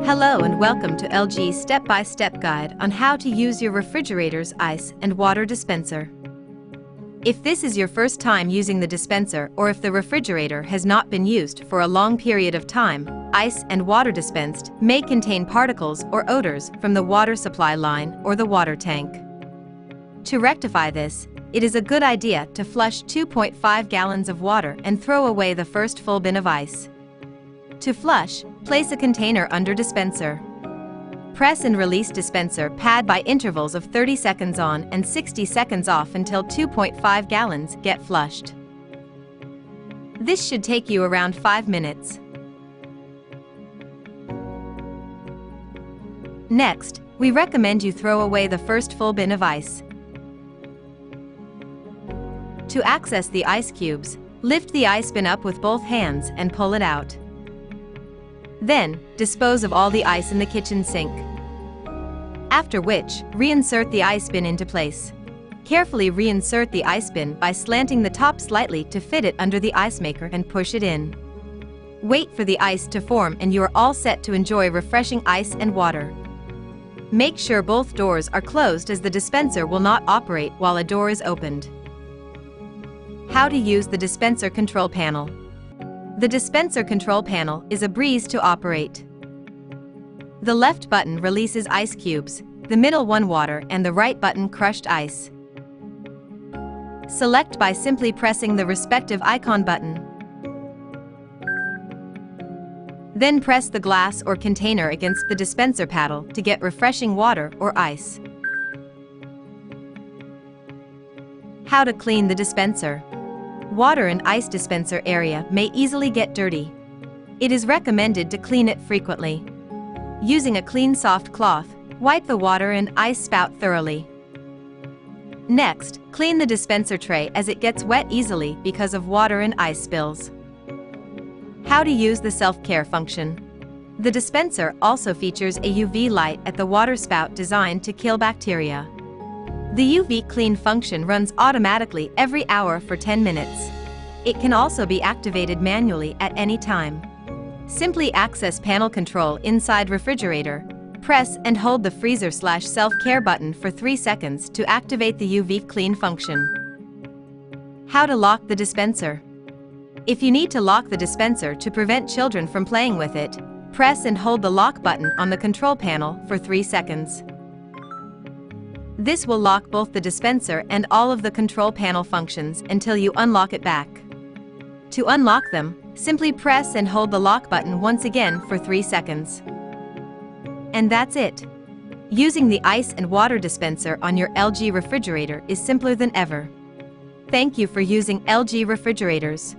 Hello and welcome to LG's step-by-step guide on how to use your refrigerator's ice and water dispenser. If this is your first time using the dispenser or if the refrigerator has not been used for a long period of time, ice and water dispensed may contain particles or odors from the water supply line or the water tank. To rectify this, it is a good idea to flush 2.5 gallons of water and throw away the first full bin of ice. To flush, place a container under dispenser. Press and release dispenser pad by intervals of 30 seconds on and 60 seconds off until 2.5 gallons get flushed. This should take you around 5 minutes. Next, we recommend you throw away the first full bin of ice. To access the ice cubes, lift the ice bin up with both hands and pull it out. Then, dispose of all the ice in the kitchen sink. After which, reinsert the ice bin into place. Carefully reinsert the ice bin by slanting the top slightly to fit it under the ice maker and push it in. Wait for the ice to form and you are all set to enjoy refreshing ice and water. Make sure both doors are closed as the dispenser will not operate while a door is opened. How to use the dispenser control panel. The dispenser control panel is a breeze to operate. The left button releases ice cubes, the middle one water, and the right button crushed ice. Select by simply pressing the respective icon button. Then press the glass or container against the dispenser paddle to get refreshing water or ice. How to clean the dispenser. Water and ice dispenser area may easily get dirty. It is recommended to clean it frequently. Using a clean soft cloth, wipe the water and ice spout thoroughly. Next, clean the dispenser tray as it gets wet easily because of water and ice spills. How to use the self-care function. The dispenser also features a UV light at the water spout designed to kill bacteria. The UV clean function runs automatically every hour for 10 minutes. It can also be activated manually at any time. Simply access panel control inside refrigerator. Press and hold the freezer/self-care button for 3 seconds to activate the UV clean function. How to lock the dispenser. If you need to lock the dispenser to prevent children from playing with it, press and hold the lock button on the control panel for 3 seconds. This will lock both the dispenser and all of the control panel functions until you unlock it back. To unlock them, simply press and hold the lock button once again for 3 seconds. And that's it. Using the ice and water dispenser on your LG refrigerator is simpler than ever. Thank you for using LG refrigerators.